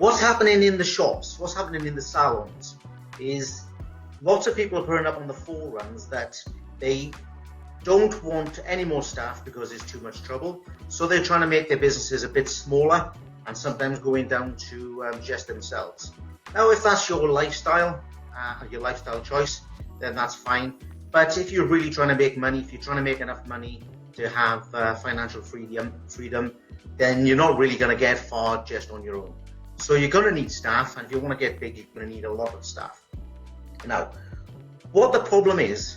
What's happening in the shops, what's happening in the salons is lots of people are putting up on the forums that they don't want any more staff because it's too much trouble. So they're trying to make their businesses a bit smaller and sometimes going down to just themselves. Now, if that's your lifestyle choice, then that's fine. But if you're really trying to make money, if you're trying to make enough money to have financial freedom, then you're not really going to get far just on your own. So you're going to need staff, and if you want to get big, you're going to need a lot of staff. Now, what the problem is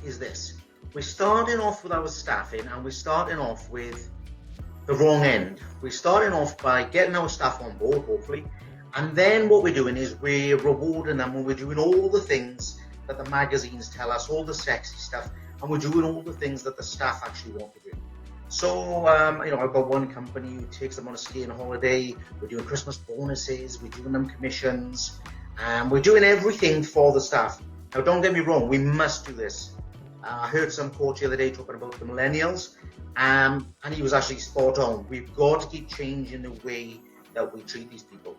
this. We're starting off with our staffing, and we're starting off with the wrong end. We're starting off by getting our staff on board, hopefully, and then what we're doing is we're rewarding them, and we're doing all the things that the magazines tell us, all the sexy stuff, and we're doing all the things that the staff actually want to do. So, I've got one company who takes them on a skiing holiday, we're doing Christmas bonuses, we're doing them commissions, and we're doing everything for the staff. Now, don't get me wrong, we must do this. I heard some coach the other day talking about the millennials, and he was actually spot on. We've got to keep changing the way that we treat these people.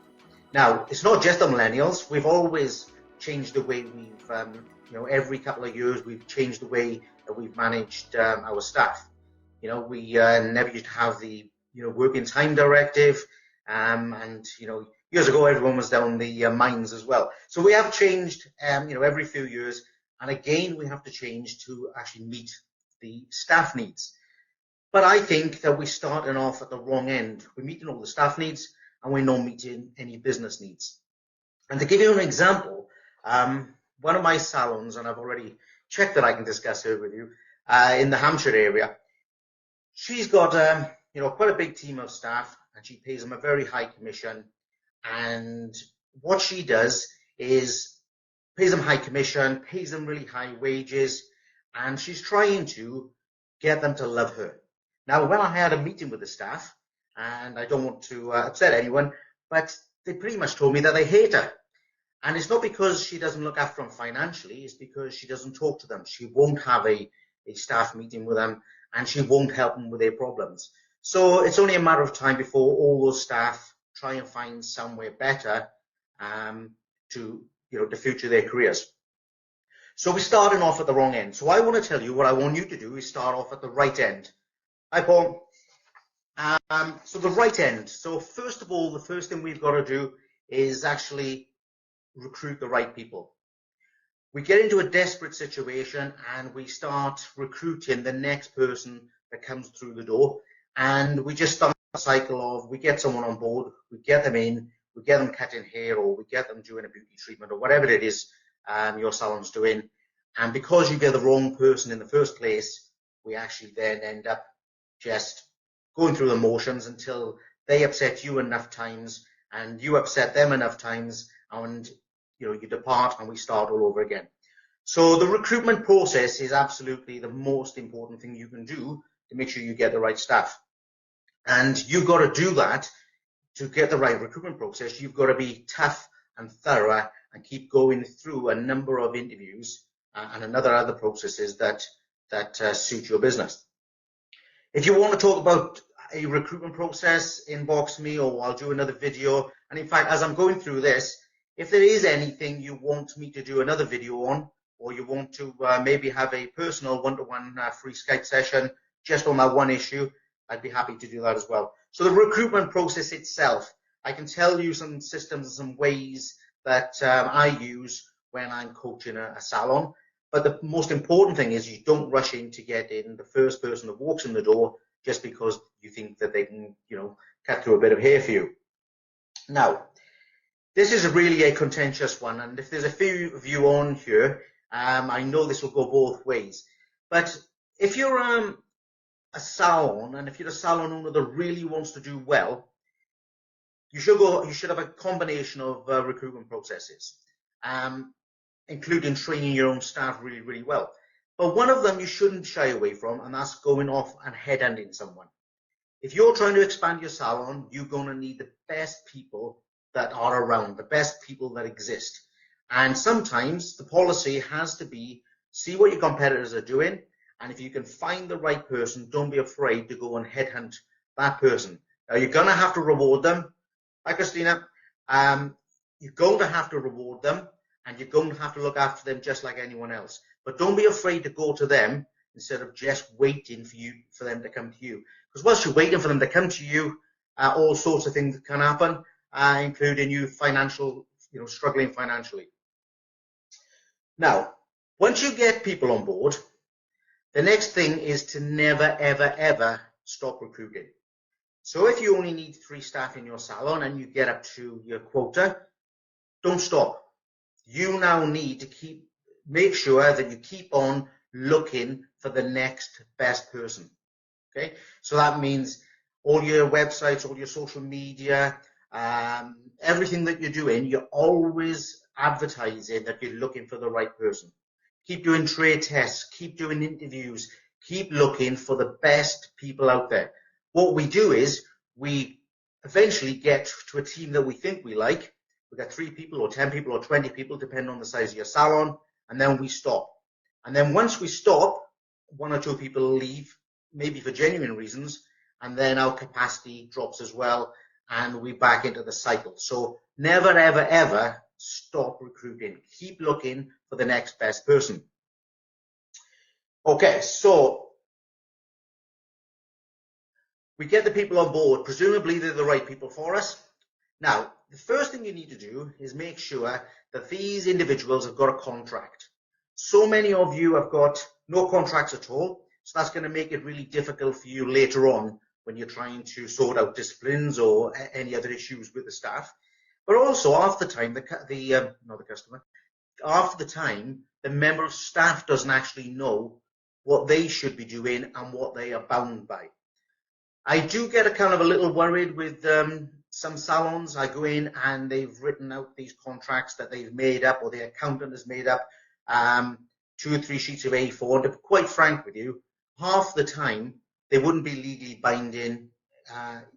Now, it's not just the millennials. We've always changed the way we've, every couple of years, we've changed the way that we've managed our staff. We never used to have the, working time directive, years ago, everyone was down the mines as well. So we have changed, every few years. And again, we have to change to actually meet the staff needs. But I think that we're starting off at the wrong end. We're meeting all the staff needs, and we're not meeting any business needs. And to give you an example, one of my salons, and I've already checked that I can discuss it with you, in the Hampshire area, she's got, quite a big team of staff, and she pays them a very high commission. And what she does is pays them high commission, pays them really high wages, and she's trying to get them to love her. Now, when I had a meeting with the staff, and I don't want to upset anyone, but they pretty much told me that they hate her. And it's not because she doesn't look after them financially, it's because she doesn't talk to them. She won't have a staff meeting with them, and she won't help them with their problems. So it's only a matter of time before all those staff try and find somewhere better to future their careers. So we're starting off at the wrong end. So I want to tell you what I want you to do is start off at the right end. Hi, Paul. So the right end. So first of all, the first thing we've got to do is actually recruit the right people. We get into a desperate situation and we start recruiting the next person that comes through the door, and we just start a cycle of we get someone on board, we get them in, we get them cutting hair, or we get them doing a beauty treatment, or whatever it is your salon's doing. And because you get the wrong person in the first place, we actually then end up just going through the motions until they upset you enough times and you upset them enough times, and you depart and we start all over again. So the recruitment process is absolutely the most important thing you can do to make sure you get the right staff. And you've got to do that. To get the right recruitment process, you've got to be tough and thorough and keep going through a number of interviews and other processes that suit your business. If you want to talk about a recruitment process, inbox me, or I'll do another video. And in fact, as I'm going through this, if there is anything you want me to do another video on, or you want to maybe have a personal one-to-one free Skype session just on that one issue, I'd be happy to do that as well. So the recruitment process itself, I can tell you some systems and some ways that I use when I'm coaching a salon. But the most important thing is you don't rush in to get in the first person that walks in the door just because you think that they can, cut through a bit of hair for you. Now, this is really a contentious one, and if there's a few of you on here, I know this will go both ways. But if you're a salon, and if you're a salon owner that really wants to do well, you should have a combination of recruitment processes, including training your own staff really, really well. But one of them you shouldn't shy away from, and that's going off and headhunting someone. If you're trying to expand your salon, you're going to need the best people that are around, the best people that exist. And sometimes the policy has to be, see what your competitors are doing, and if you can find the right person, don't be afraid to go and headhunt that person. Now, you're going to have to reward them. Hi, Christina. You're going to have to reward them, and you're going to have to look after them just like anyone else. But don't be afraid to go to them instead of just waiting for them to come to you. Because whilst you're waiting for them to come to you, all sorts of things can happen, including you struggling financially. Now, once you get people on board, the next thing is to never, ever, ever stop recruiting. So if you only need 3 staff in your salon and you get up to your quota, don't stop. You now need to make sure that you keep on looking for the next best person. Okay, so that means all your websites, all your social media, everything that you're doing, you're always advertising that you're looking for the right person. Keep doing trade tests, keep doing interviews, keep looking for the best people out there. What we do is we eventually get to a team that we think we like. We've got 3 people or 10 people or 20 people, depending on the size of your salon, and then we stop. And then once we stop, 1 or 2 people leave, maybe for genuine reasons, and then our capacity drops as well, and we back into the cycle. So never, ever, ever stop recruiting. Keep looking for the next best person. Okay, so we get the people on board. Presumably they're the right people for us. Now, the first thing you need to do is make sure that these individuals have got a contract. So many of you have got no contracts at all, so that's going to make it really difficult for you later on when you're trying to sort out disciplines or any other issues with the staff. But also, half the time, half the time, the member of staff doesn't actually know what they should be doing and what they are bound by. I do get a kind of a little worried with some salons. I go in and they've written out these contracts that they've made up, or the accountant has made up, 2 or 3 sheets of A4. And to be quite frank with you, half the time they wouldn't be legally binding,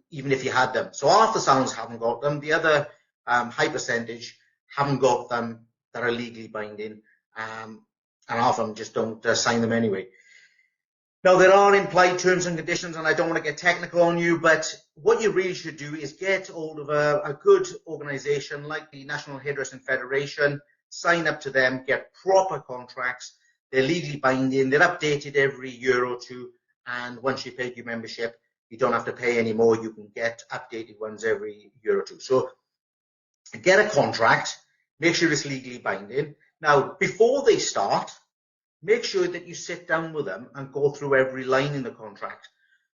even if you had them. So half the salons haven't got them. The other high percentage haven't got them that are legally binding, and half of them just don't sign them anyway. Now, there are implied terms and conditions, and I don't want to get technical on you, but what you really should do is get hold of a good organization like the National Hairdressing Federation, sign up to them, get proper contracts. They're legally binding, they're updated every year or 2, and once you pay your membership, you don't have to pay anymore. You can get updated ones every year or 2. So get a contract, make sure it's legally binding. Now, before they start, make sure that you sit down with them and go through every line in the contract.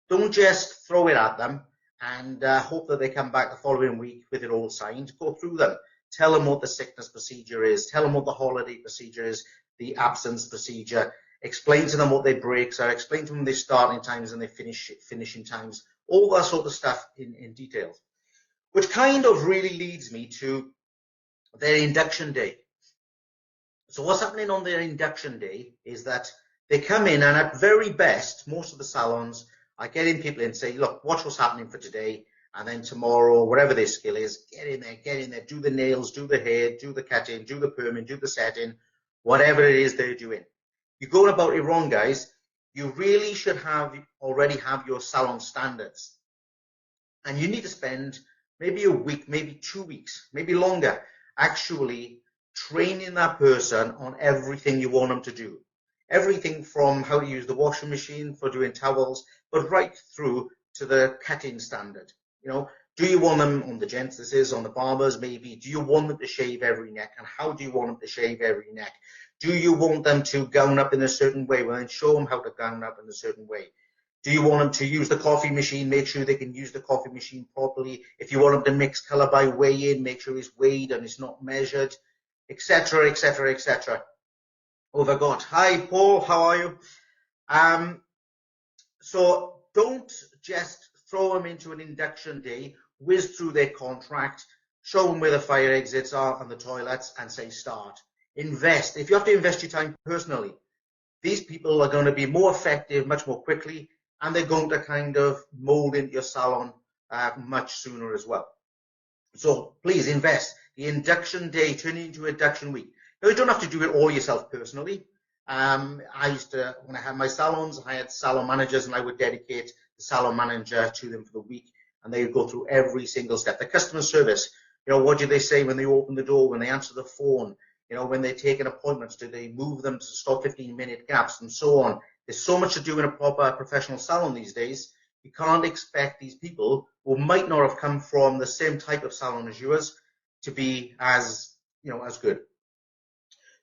Don't just throw it at them and hope that they come back the following week with it all signed. Go through them. Tell them what the sickness procedure is. Tell them what the holiday procedure is, the absence procedure. Explain to them what their breaks are. Explain to them their starting times and their finishing times. All that sort of stuff in detail. Which kind of really leads me to their induction day. So what's happening on their induction day is that they come in, and at very best, most of the salons are getting people in and say, look, watch what's happening for today, and then tomorrow, whatever their skill is, get in there, do the nails, do the hair, do the cutting, do the perming, do the setting, whatever it is they're doing. You're going about it wrong, guys. You really should already have your salon standards. And you need to spend maybe a week, maybe 2 weeks, maybe longer, actually training that person on everything you want them to do. Everything from how to use the washing machine for doing towels, but right through to the cutting standard. Do you want them on the gents, this is, on the barbers maybe? Do you want them to shave every neck? And how do you want them to shave every neck? Do you want them to gown up in a certain way? Well, then show them how to gown up in a certain way. Do you want them to use the coffee machine? Make sure they can use the coffee machine properly. If you want them to mix color by weigh-in, make sure it's weighed and it's not measured, etc., etc., etc. Oh my God. Hi, Paul. How are you? So don't just throw them into an induction day, whiz through their contract, show them where the fire exits are and the toilets, and say start. Invest. If you have to invest your time personally, these people are going to be more effective much more quickly, and they're going to kind of mold into your salon much sooner as well. So please invest. The induction day, turn it into induction week. Now, you don't have to do it all yourself personally. I used to, when I had my salons, I had salon managers, and I would dedicate the salon manager to them for the week, and they would go through every single step. The customer service, You know, what do they say when they open the door, when they answer the phone? You know, when they're taking appointments, do they move them to stop 15-minute gaps and so on? There's so much to do in a proper professional salon these days. You can't expect these people who might not have come from the same type of salon as yours to be as, you know, as good.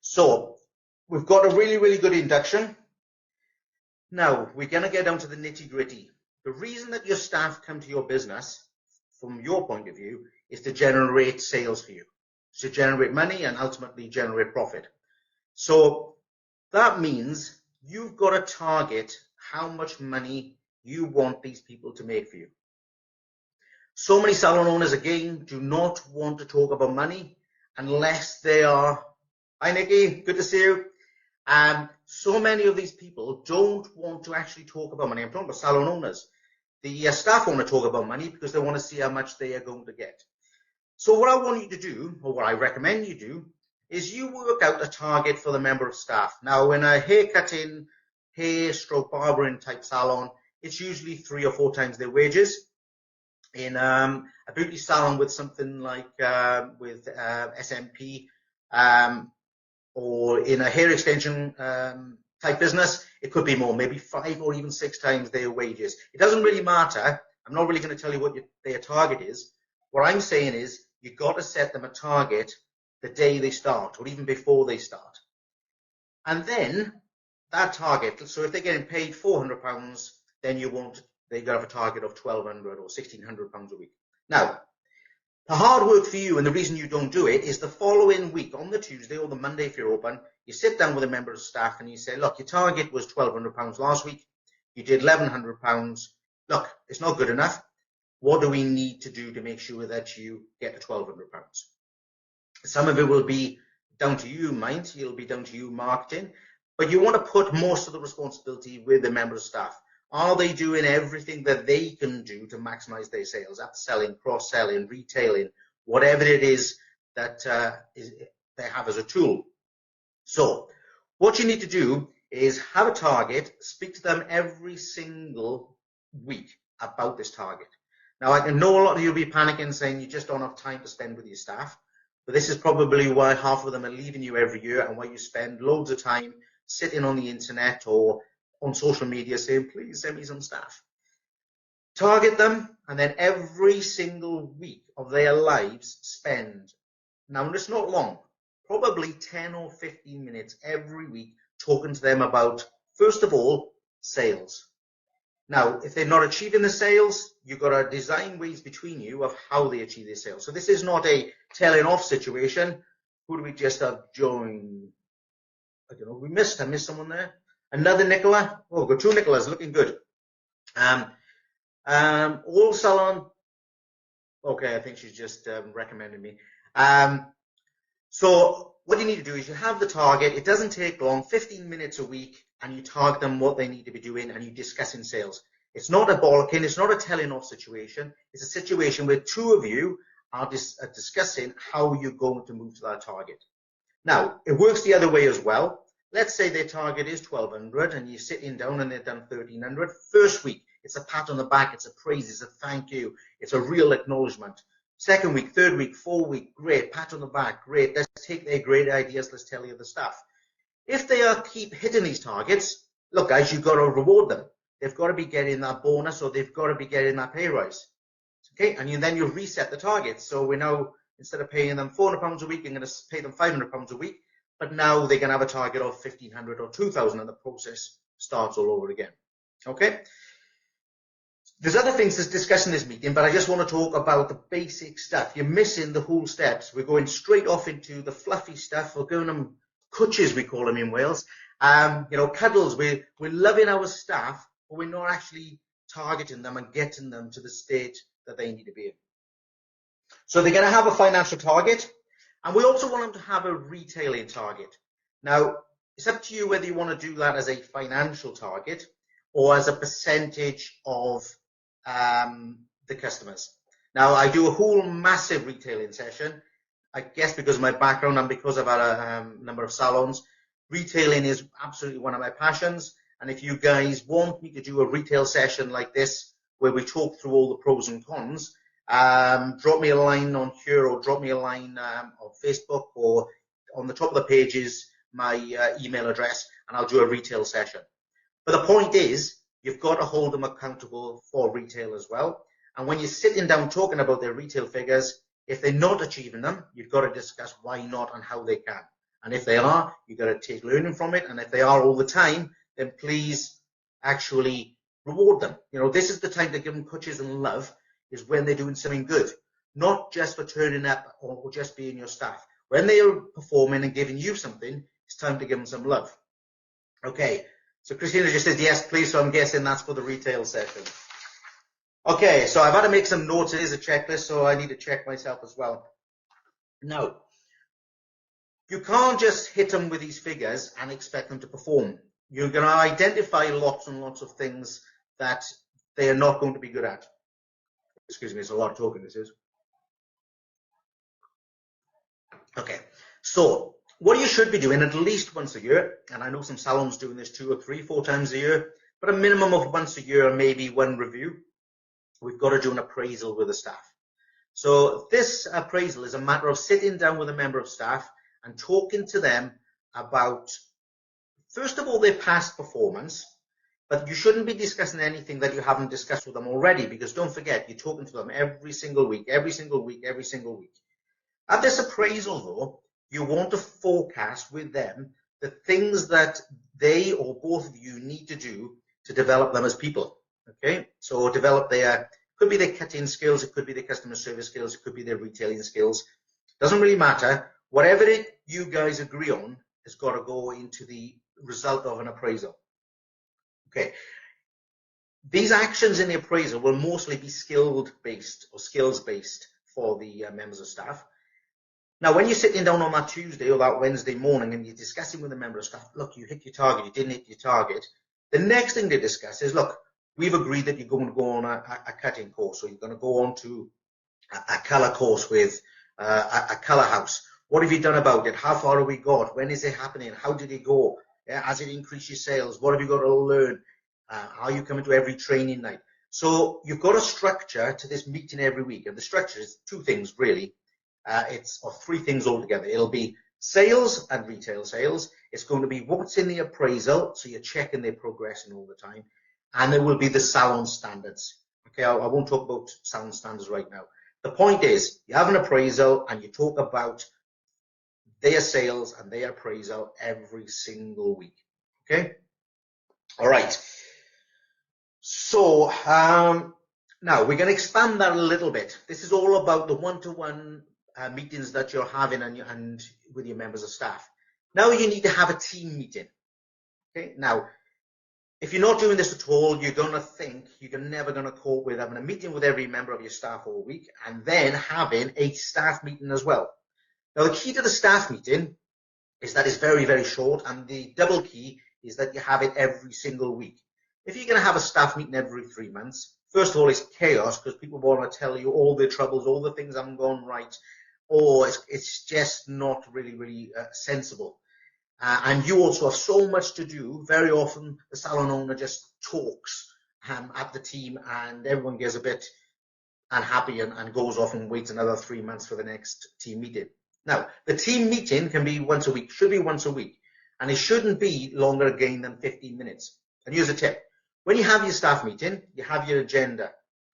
So we've got a really, really good induction. Now we're going to get down to the nitty gritty. The reason that your staff come to your business, from your point of view, is to generate sales for you, to generate money and ultimately generate profit. So that means you've got to target how much money you want these people to make for you. So many salon owners, again, do not want to talk about money unless they are, hi Nikki, good to see you. So many of these people don't want to actually talk about money. I'm talking about salon owners. The staff want to talk about money because they want to see how much they are going to get. So what I want you to do, or what I recommend you do, is you work out a target for the member of staff. Now, in a haircutting, hair/barbering type salon, it's usually 3 or 4 times their wages. In a beauty salon with something like with SMP, or in a hair extension type business, it could be more, maybe 5 or even 6 times their wages. It doesn't really matter. I'm not really going to tell you what their target is. What I'm saying is you've got to set them a target the day they start or even before they start. And then that target, so if they're getting paid £400, then they've got to have a target of £1,200 or £1,600 a week. Now, the hard work for you, and the reason you don't do it, is the following week, on the Tuesday or the Monday if you're open, you sit down with a member of staff and you say, look, your target was £1,200 last week. You did £1,100. Look, it's not good enough. What do we need to do to make sure that you get the £1,200? Some of it will be down to you, mind. It'll be down to you marketing. But you want to put most of the responsibility with the member of staff. Are they doing everything that they can do to maximize their sales? Upselling, cross-selling, retailing, whatever it is that they have as a tool. So what you need to do is have a target, speak to them every single week about this target. Now, I can know a lot of you will be panicking, saying you just don't have time to spend with your staff. But this is probably why half of them are leaving you every year and why you spend loads of time sitting on the internet or on social media saying, please send me some staff. Target them, and then every single week of their lives spend, now it's not long, probably 10 or 15 minutes every week talking to them about, first of all, sales. Now, if they're not achieving the sales, you've got to design ways between you of how they achieve their sales. So this is not a telling off situation. Who do we just have joined? I don't know, I missed someone there. Another Nicola. Oh, we've got 2 Nicolas, looking good. All salon. Okay, I think she's just recommended me. So what you need to do is you have the target. It doesn't take long, 15 minutes a week, and you target them what they need to be doing, and you discuss in sales. It's not a bollocking. It's not a telling off situation. It's a situation where 2 of you are discussing how you're going to move to that target. Now, it works the other way as well. Let's say their target is 1,200 and you're sitting down and they've done 1,300. First week, it's a pat on the back, it's a praise, it's a thank you, it's a real acknowledgement. Second week, third week, 4th week, great, pat on the back, great. Let's take their great ideas, let's tell the other stuff. If they keep hitting these targets, look guys, you've got to reward them. They've got to be getting that bonus or they've got to be getting that pay rise. Okay, and then you reset the target. So we now, instead of paying them £400 a week, I'm going to pay them £500 a week. But now they can have a target of 1,500 or 2,000 and the process starts all over again. Okay? There's other things to discuss in this meeting, but I just want to talk about the basic stuff. You're missing the whole steps. We're going straight off into the fluffy stuff. We're going to cwtches, we call them in Wales. Cuddles. We're loving our staff, but we're not actually targeting them and getting them to the state that they need to be in. So they're going to have a financial target. And we also want them to have a retailing target. Now, it's up to you whether you want to do that as a financial target or as a percentage of the customers. Now, I do a whole massive retailing session. I guess because of my background and because I've had a number of salons, retailing is absolutely one of my passions. And if you guys want me to do a retail session like this, where we talk through all the pros and cons, drop me a line on here, or drop me a line on Facebook, or on the top of the page is my email address, and I'll do a retail session. But the point is, you've got to hold them accountable for retail as well. And when you're sitting down talking about their retail figures, if they're not achieving them, you've got to discuss why not and how they can. And if they are, you've got to take learning from it. And if they are all the time, then please actually reward them. You know, this is the time to give them coaches and love, is when they're doing something good, not just for turning up or just being your staff. When they are performing and giving you something, it's time to give them some love. Okay, so Christina just said yes, please. So I'm guessing that's for the retail session. Okay, so I've had to make some notes. It is a checklist, so I need to check myself as well. Now, you can't just hit them with these figures and expect them to perform. You're going to identify lots and lots of things that they are not going to be good at. Excuse me, it's a lot of talking, this is. Okay, so what you should be doing at least once a year, and I know some salons doing this 2 or 3, 4 times a year, but a minimum of once a year, maybe one review. We've got to do an appraisal with the staff. So this appraisal is a matter of sitting down with a member of staff and talking to them about, first of all, their past performance, but you shouldn't be discussing anything that you haven't discussed with them already, because don't forget, you're talking to them every single week, every single week, every single week. At this appraisal, though, you want to forecast with them the things that they or both of you need to do to develop them as people. Okay, so develop their, could be their cutting skills, it could be their customer service skills, it could be their retailing skills. Doesn't really matter. Whatever you guys agree on has got to go into the result of an appraisal. Okay, these actions in the appraisal will mostly be skill-based or skills-based for the members of staff. Now, when you're sitting down on that Tuesday or that Wednesday morning and you're discussing with a member of staff, look, you hit your target, you didn't hit your target, the next thing to discuss is, look, we've agreed that you're going to go on a cutting course, or you're going to go on to a colour course with a colour house. What have you done about it? How far have we got? When is it happening? How did it go? Has it increased your sales? What have you got to learn? Are you coming to every training night? So you've got a structure to this meeting every week. And the structure is 2 things, really. Or 3 things altogether. It'll be sales and retail sales. It's going to be what's in the appraisal, so you're checking their progression all the time. And there will be the salon standards. Okay, I won't talk about salon standards right now. The point is, you have an appraisal and you talk about their sales and their appraisal every single week. Okay? All right. So now we're going to expand that a little bit. This is all about the one-to-one meetings that you're having and with your members of staff. Now you need to have a team meeting. Okay? Now, if you're not doing this at all, you're going to think you're never going to cope with having a meeting with every member of your staff all week and then having a staff meeting as well. Now, the key to the staff meeting is that it's very, very short, and the double key is that you have it every single week. If you're going to have a staff meeting every 3 months, first of all, it's chaos because people want to tell you all their troubles, all the things haven't gone right, or it's just not really sensible. And you also have so much to do. Very often the salon owner just talks at the team and everyone gets a bit unhappy and goes off and waits another 3 months for the next team meeting. Now, the team meeting can be once a week, should be once a week, and it shouldn't be longer again than 15 minutes. And here's a tip. When you have your staff meeting, you have your agenda.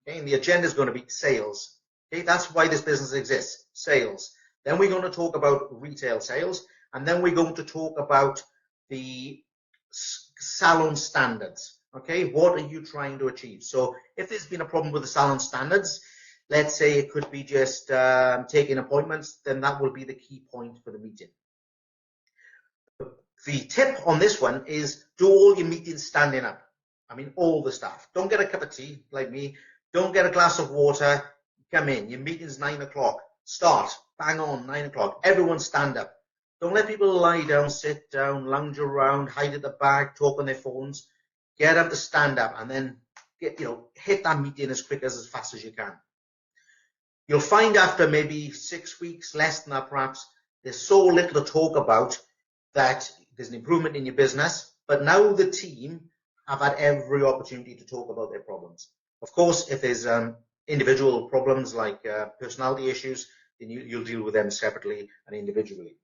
Okay? And the agenda is going to be sales. Okay? That's why this business exists, sales. Then we're going to talk about retail sales. And then we're going to talk about the salon standards. Okay, what are you trying to achieve? So if there's been a problem with the salon standards, let's say it could be just taking appointments, then that will be the key point for the meeting. The tip on this one is do all your meetings standing up. I mean, all the staff. Don't get a cup of tea like me. Don't get a glass of water. Come in. Your meeting's 9 o'clock. Start. Bang on, 9 o'clock. Everyone stand up. Don't let people lie down, sit down, lounge around, hide at the back, talk on their phones. Get up to stand up and then hit that meeting as quick as fast as you can. You'll find after maybe 6 weeks, less than that perhaps, there's so little to talk about that there's an improvement in your business, but now the team have had every opportunity to talk about their problems. Of course, if individual problems like personality issues, then you'll deal with them separately and individually.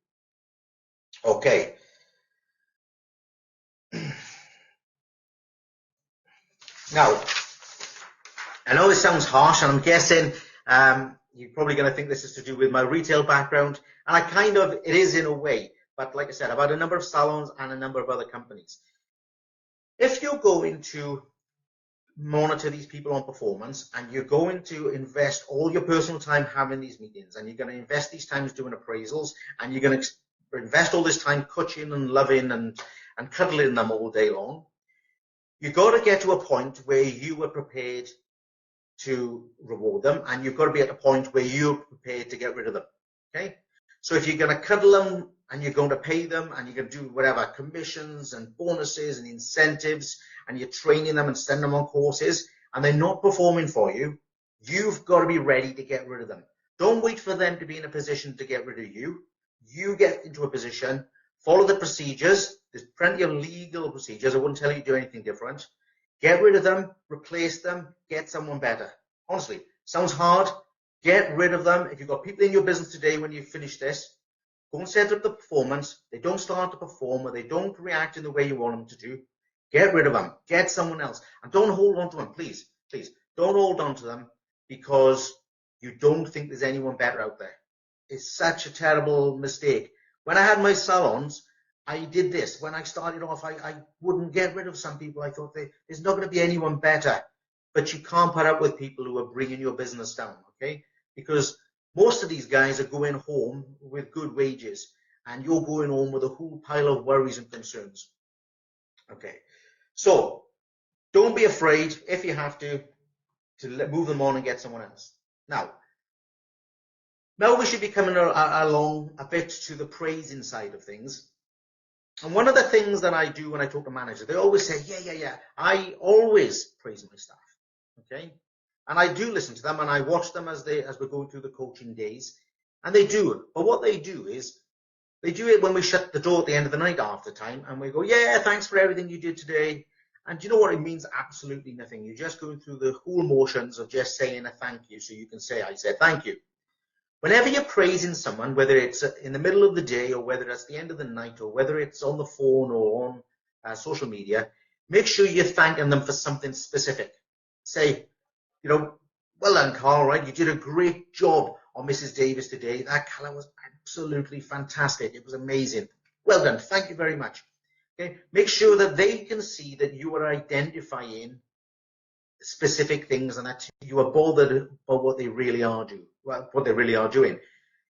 Okay. Now, I know this sounds harsh, and I'm guessing you're probably going to think this is to do with my retail background, and it is in a way, but like I said, I've had a number of salons and a number of other companies. If you're going to monitor these people on performance, and you're going to invest all your personal time having these meetings, and you're going to invest these times doing appraisals, and you're going to invest all this time coaching and loving and cuddling them all day long, you've got to get to a point where you are prepared to reward them, and you've got to be at a point where you're prepared to get rid of them. Okay? So if you're going to cuddle them and you're going to pay them and you're going to do whatever, commissions and bonuses and incentives, and you're training them and sending them on courses, and they're not performing for you, you've got to be ready to get rid of them. Don't wait for them to be in a position to get rid of you. You get into a position, follow the procedures. There's plenty of legal procedures. I wouldn't tell you to do anything different. Get rid of them, replace them, get someone better. Honestly, sounds hard. Get rid of them. If you've got people in your business today, when you finish this, go and set up the performance. They don't start to perform, or they don't react in the way you want them to do. Get rid of them. Get someone else. And don't hold on to them, please. Please, don't hold on to them because you don't think there's anyone better out there. It's such a terrible mistake. When I had my salons, I did this. When I started off, I wouldn't get rid of some people. I thought there's not going to be anyone better. But you can't put up with people who are bringing your business down, okay? Because most of these guys are going home with good wages, and you're going home with a whole pile of worries and concerns. Okay, so don't be afraid, if you have to move them on and get someone else. Now we should be coming along a bit to the praising side of things. And one of the things that I do when I talk to managers, they always say, yeah, I always praise my staff, okay? And I do listen to them, and I watch them as we're going through the coaching days, and they do it. But what they do is, they do it when we shut the door at the end of the night after time, and we go, yeah, thanks for everything you did today. And do you know what? It means absolutely nothing. You're just going through the whole motions of just saying a thank you, so you can say, I said thank you. Whenever you're praising someone, whether it's in the middle of the day, or whether it's the end of the night, or whether it's on the phone or on social media, make sure you're thanking them for something specific. Say, well done, Carl, right? You did a great job on Mrs. Davis today. That colour was absolutely fantastic. It was amazing. Well done. Thank you very much. Okay? Make sure that they can see that you are identifying specific things and that you are bothered about what they really are doing.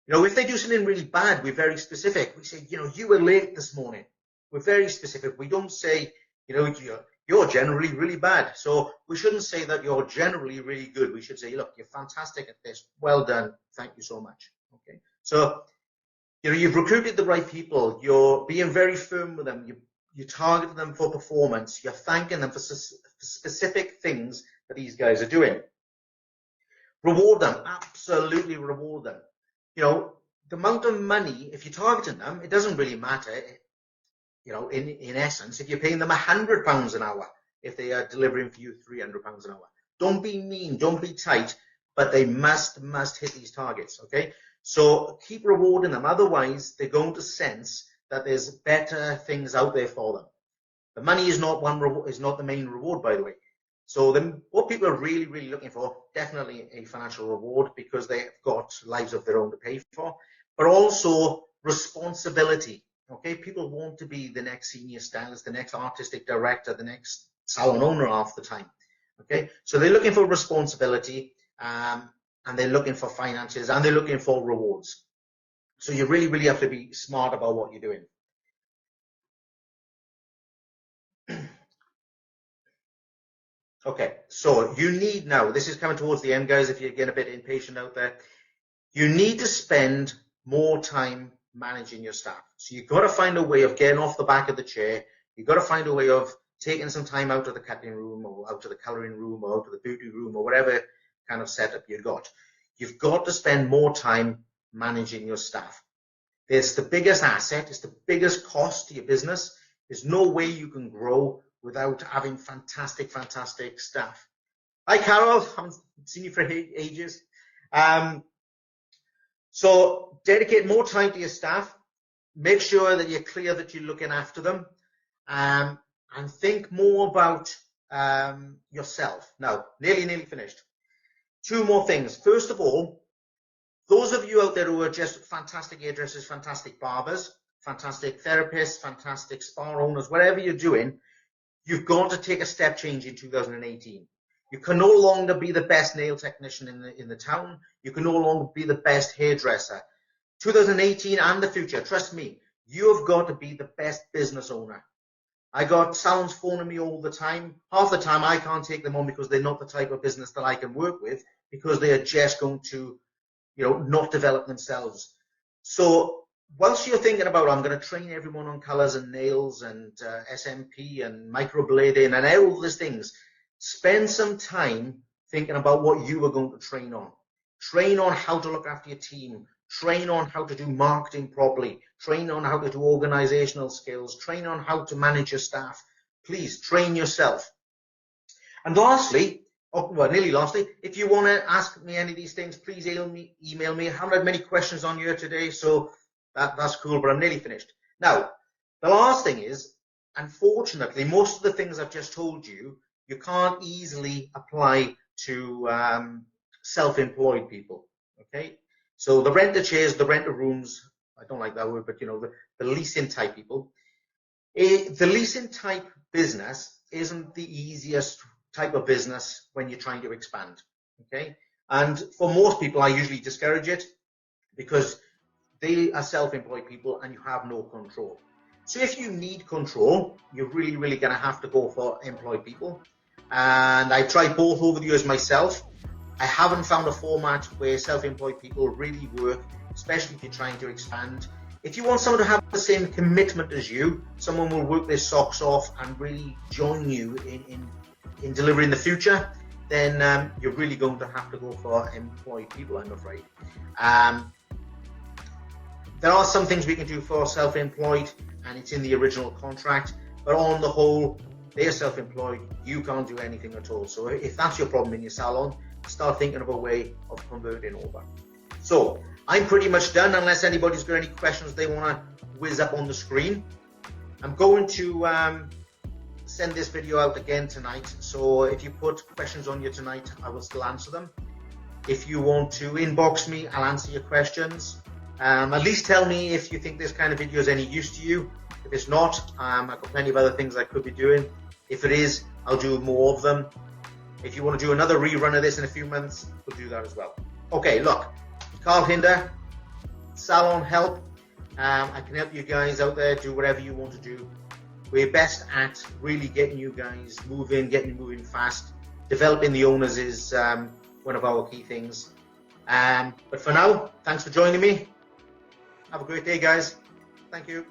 If they do something really bad, we're very specific. We say, you were late this morning. We're very specific. We don't say, you're generally really bad. So we shouldn't say that you're generally really good. We should say, look, you're fantastic at this. Well done. Thank you so much. Okay. So, you've recruited the right people. You're being very firm with them. You target them for performance. You're thanking them for specific things that these guys are doing. Reward them. Absolutely reward them. The amount of money, if you're targeting them, it doesn't really matter. In essence, if you're paying them £100 an hour, if they are delivering for you £300 an hour, don't be mean, don't be tight, but they must hit these targets. Okay, so keep rewarding them. Otherwise, they're going to sense that there's better things out there for them. The money is not the main reward, by the way. So what people are really, really looking for, definitely a financial reward because they've got lives of their own to pay for, but also responsibility. Okay, people want to be the next senior stylist, the next artistic director, the next salon owner half the time. Okay, so they're looking for responsibility, and they're looking for finances, and they're looking for rewards. So you really, really have to be smart about what you're doing. Okay, so you need now, this is coming towards the end, guys, if you're getting a bit impatient out there, you need to spend more time managing your staff. So you've got to find a way of getting off the back of the chair. You've got to find a way of taking some time out of the cutting room or out of the coloring room or out of the beauty room or whatever kind of setup you've got. You've got to spend more time managing your staff. It's the biggest asset. It's the biggest cost to your business. There's no way you can grow without having fantastic, fantastic staff. Hi, Carol. I haven't seen you for ages. So dedicate more time to your staff. Make sure that you're clear that you're looking after them. And think more about yourself. Now, nearly finished. 2 more things. First of all, those of you out there who are just fantastic hairdressers, fantastic barbers, fantastic therapists, fantastic spa owners, whatever you're doing, you've got to take a step change in 2018. You can no longer be the best nail technician in the town. You can no longer be the best hairdresser. 2018 and the future, trust me, you have got to be the best business owner. I got salons phoning me all the time. Half the time I can't take them on because they're not the type of business that I can work with, because they are just going to, not develop themselves. So whilst you're thinking about, I'm going to train everyone on colors and nails and SMP and microblading and all these things, spend some time thinking about what you are going to train on. Train on how to look after your team. Train on how to do marketing properly. Train on how to do organizational skills. Train on how to manage your staff. Please train yourself. And lastly, nearly lastly, if you want to ask me any of these things, please email me. I haven't had many questions on here today, so that's cool, but I'm nearly finished. Now, the last thing is, unfortunately, most of the things I've just told you, you can't easily apply to self-employed people, okay? So the rent-a-chairs, the rent-a-rooms, I don't like that word, but the leasing type people. The leasing type business isn't the easiest type of business when you're trying to expand, okay? And for most people, I usually discourage it because they are self-employed people and you have no control. So if you need control, you're really going to have to go for employed people. And I've tried both over the years myself. I haven't found a format where self-employed people really work, especially if you're trying to expand. If you want someone to have the same commitment as you, someone will work their socks off and really join you in delivering the future, then you're really going to have to go for employed people, I'm afraid. There are some things we can do for self-employed, and it's in the original contract, but on the whole, they're self-employed, you can't do anything at all. So if that's your problem in your salon, start thinking of a way of converting over. So I'm pretty much done, unless anybody's got any questions they want to whiz up on the screen. I'm going to send this video out again tonight, so if you put questions on here tonight, I will still answer them. If you want to inbox me, I'll answer your questions. At least tell me if you think this kind of video is any use to you. If it's not, I've got plenty of other things I could be doing. If it is, I'll do more of them. If you want to do another rerun of this in a few months, we'll do that as well. Okay, look, Carl Hinder, Salon Help. I can help you guys out there do whatever you want to do. We're best at really getting you guys moving, getting you moving fast. Developing the owners is one of our key things. But for now, thanks for joining me. Have a great day, guys. Thank you.